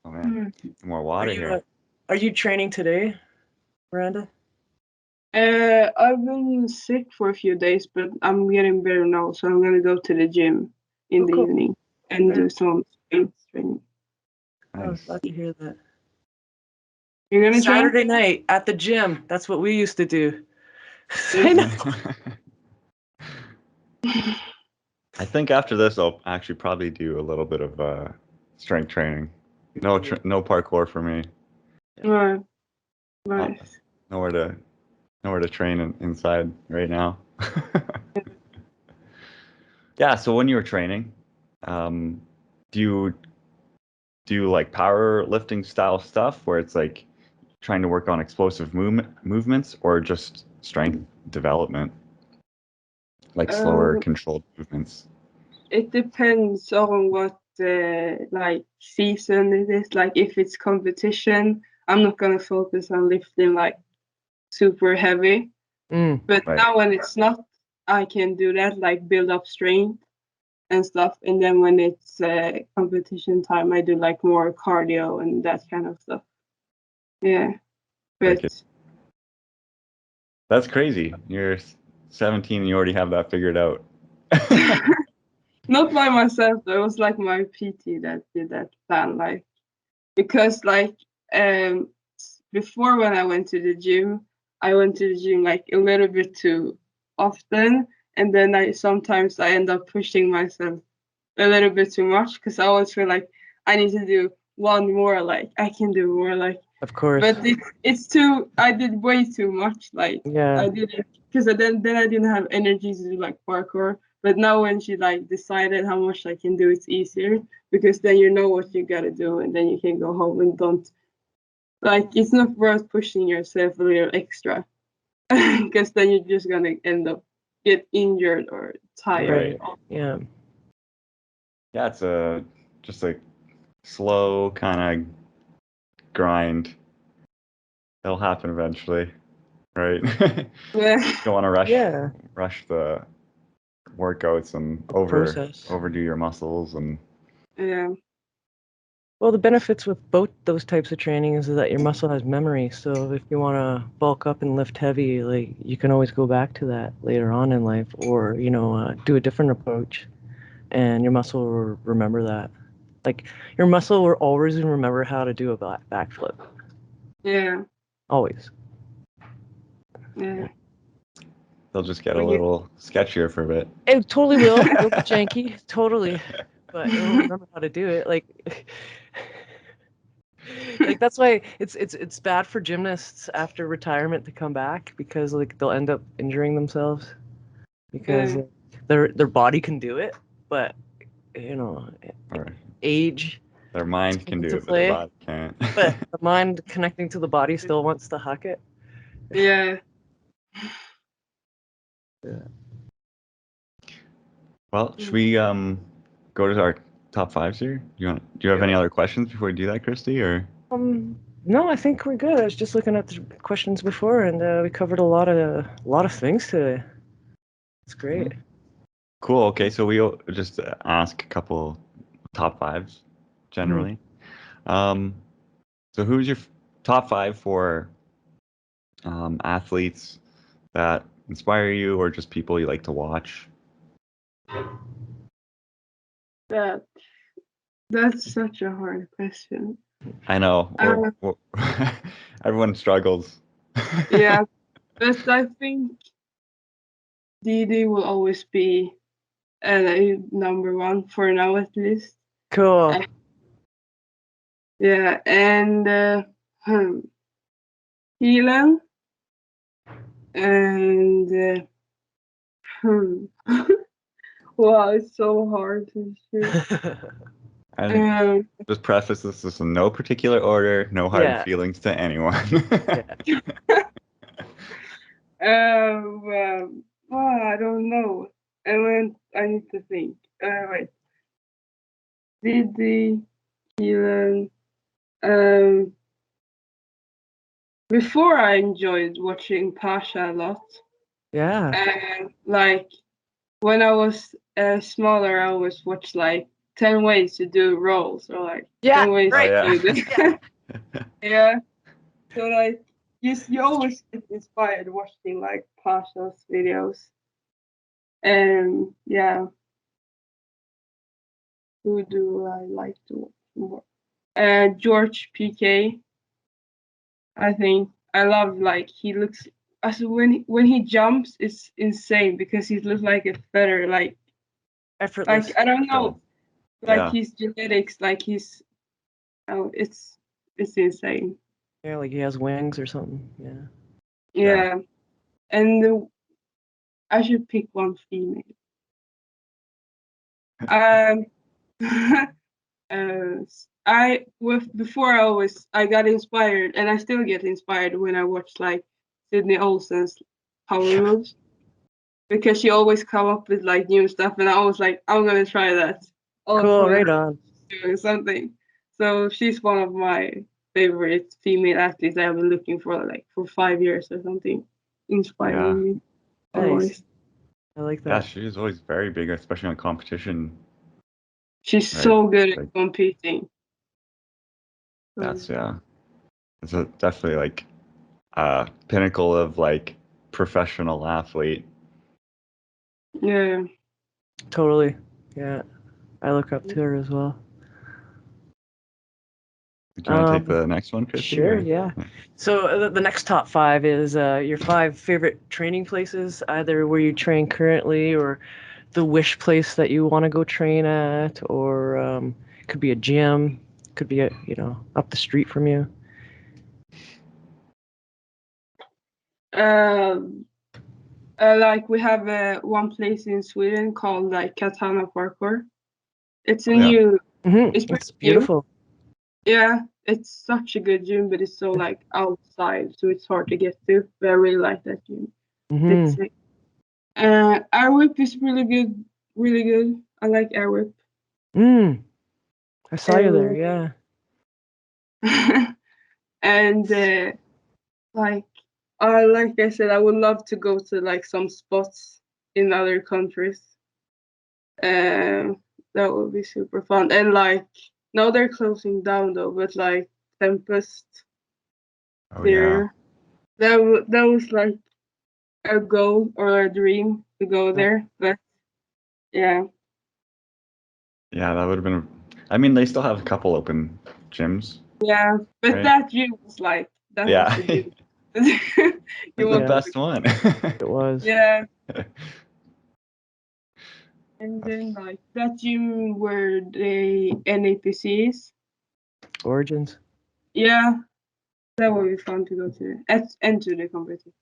Oh man, more water here. Are you training today, Miranda? I've been sick for a few days, but I'm getting better now, so I'm gonna go to the gym in Oh, the cool. evening and do some strength training. I was Nice. glad to hear that. You're gonna train? Saturday night at the gym. That's what we used to do. I Yeah. know. I think after this, I'll actually probably do a little bit of strength training. No parkour for me. Right. Uh, Nice. nowhere to nowhere to train inside right now. Yeah. So when you were training, um, do you do like power lifting style stuff where it's like trying to work on explosive movements or just strength development, like slower Um, controlled movements? it depends on what like season it is. Like if it's competition, I'm not gonna focus on lifting like super heavy. Mm, But Right. now when it's not, I can do that, like build up strength and stuff. And then when it's competition time, I do like more cardio and that kind of stuff. Yeah, Like but that's crazy. You're 17 and you already have that figured out. not by myself though. It was like my PT that did that plan, like because like um before when I went to the gym, I went to the gym like a little bit too often, and then I end up pushing myself a little bit too much because I always feel like I need to do one more, like I can do more, like of course. but it's too I did way too much, like Yeah. I did it because then I didn't have energy to do like parkour. But now when she like decided how much I can do, it's easier because then you know what you gotta do and then you can go home and don't like it's not worth pushing yourself a little extra because then you're just gonna end up get injured or tired. Right. Yeah. Yeah, it's a just a slow kind of grind. It'll happen eventually, right? Yeah. Don't want to Yeah. rush the workouts and Process. overdo your muscles and Yeah. Well, the benefits with both those types of training is that your muscle has memory. So if you want to bulk up and lift heavy, like you can always go back to that later on in life, or do a different approach, and your muscle will remember that. Like your muscle will always remember how to do a backflip. Yeah. Always. Yeah. They'll just get a little sketchier for a bit. It totally will. It'll be janky, totally, but it'll remember how to do it. Like that's why it's bad for gymnasts after retirement to come back, because like they'll end up injuring themselves because their body can do it, but Or age their mind can do to it, but their play, body can't. but the mind connecting to the body still wants to huck it. Yeah. Yeah. Well, should we go to our top fives here? Do you have any other questions before we do that, Christy? Or No, I think we're good. I was just looking at the questions before, and we covered a lot of things today. It's great. Cool. Okay, so we'll just ask a couple top fives generally. So who's your top five for athletes that inspire you, or just people you like to watch? That's such a hard question. I know. Everyone struggles. Yeah, but I think Didi will always be number one for now, at least. Cool. Yeah, and Helan, and wow, it's so hard to choose. And just preface this is in no particular order, no hard feelings to anyone. Well, I don't know. I need to think. Wait. Didi, Keelan. Before I enjoyed watching Pasha a lot. Yeah. Like when I was smaller, I always watched like 10 ways to do rolls, or like 10 ways to do this. Yeah. So like you always get inspired watching like Pasha's videos. And yeah. Who do I like to watch more? George PK. I think I love, like, he looks, as when he jumps, it's insane because he looks like a feather, like Effortless. Like I don't know, like his genetics, like it's insane. Yeah, like he has wings or something. Yeah. Yeah, and I should pick one female. Before I got inspired, and I still get inspired when I watch like Sydney Olsen's power moves, because she always come up with like new stuff, and I was like, I'm gonna try that. Cool, right on. Doing something. So she's one of my favorite female athletes I've been looking for like for 5 years or something, inspiring me always. Nice. I like that. Yeah, she's always very big, especially on competition. She's so good at competing. It's definitely like a pinnacle of like professional athlete. Yeah. Totally. Yeah. I look up to her as well. Do you want to take the next one, Christy? Sure, yeah. So the next top five is your 5 favorite training places, either where you train currently or the wish place that you want to go train at, or could be a gym, could be up the street from you. Like we have one place in Sweden called like Katana Parkour. It's a new. It's beautiful. New. Yeah, it's such a good gym, but it's so like outside, so it's hard to get to. But I really like that gym. It's Air Whip is really good, really good. I like Air Whip. I saw you there, yeah. And like I said, I would love to go to like some spots in other countries. That would be super fun. And like Now they're closing down though, but like Tempest, Oh yeah. that was like a goal or a dream to go there. But yeah, Yeah, that would have been. I mean, they still have a couple open gyms, yeah. But right? that dream was like that was Yeah, the dream. You it's the want Yeah. best one. It was. yeah. And then like that gym where the NAPCs. Origins. Yeah, that would be fun to go to. Enter the competition.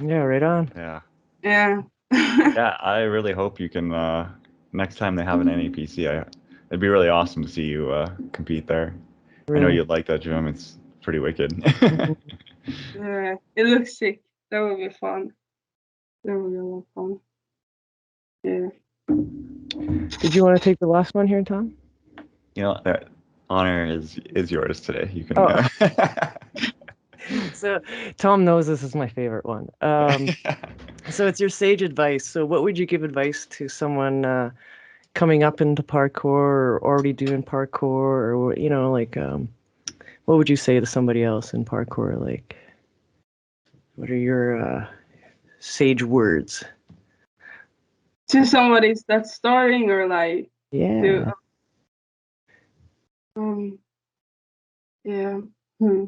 Yeah, right on. Yeah. Yeah. Yeah, I really hope you can next time they have an NAPC, it'd be really awesome to see you compete there. I know Really. you'd like that gym. It's pretty wicked. Yeah, it looks sick. That would be fun. That would be a lot of fun. Yeah. Did you want to take the last one here, Tom? You know, that honor is yours today. You can. Oh. So Tom knows this is my favorite one. So it's your sage advice. So what would you give advice to someone coming up into parkour or already doing parkour, or like what would you say to somebody else in parkour? Like, what are your sage words? To somebody that's starting or like to Yeah. um yeah. Hmm.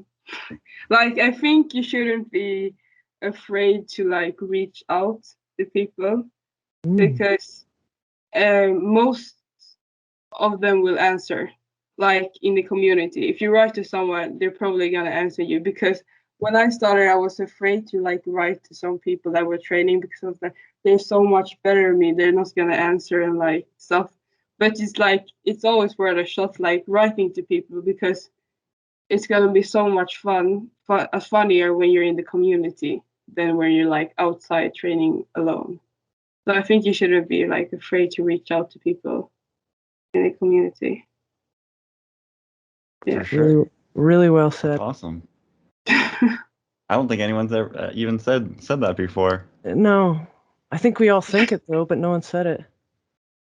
Like I think you shouldn't be afraid to like reach out to people because most of them will answer like in the community. If you write to someone, they're probably gonna answer you because when I started I was afraid to like write to some people that were training because I was like they're so much better than me, they're not gonna answer and like stuff. But it's like it's always worth a shot like writing to people because it's gonna be so much funnier when you're in the community than when you're like outside training alone. So I think you shouldn't be like afraid to reach out to people in the community. For Yeah. sure. Really, really well That's said. awesome. I don't think anyone's ever even said that before. No, I think we all think it though, but no one said it.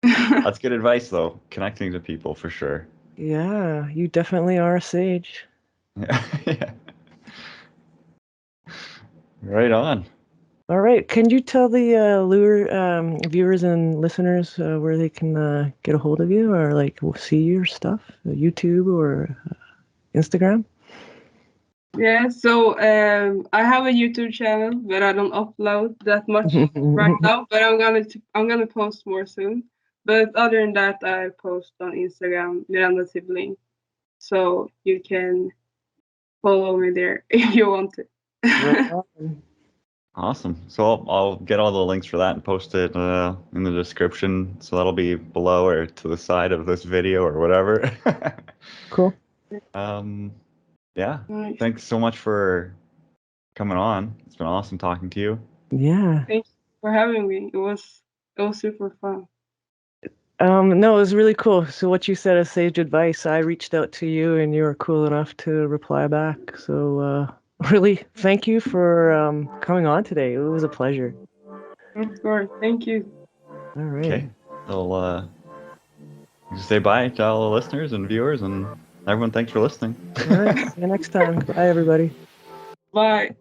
That's good advice, though. Connecting to people for sure. Yeah, you definitely are a sage. Yeah. Right on. All right, can you tell the lure viewers and listeners where they can get a hold of you or like see your stuff, YouTube or Instagram? Yeah, so I have a YouTube channel, but I don't upload that much right now. But I'm gonna post more soon. But other than that, I post on Instagram, Miranda Tibbling. So you can follow me there if you want to. Right on. Awesome. So I'll get all the links for that and post it in the description. So that'll be below or to the side of this video or whatever. Cool. Yeah. Nice. Thanks so much for coming on. It's been awesome talking to you. Yeah. Thanks for having me. It was super fun. No, it was really cool. So what you said as sage advice, I reached out to you and you were cool enough to reply back. So really thank you for coming on today. It was a pleasure. Of course. Thank you. All right. Okay. Well, say bye to all the listeners and viewers and everyone. Thanks for listening. All right. See you next time. Bye, everybody. Bye.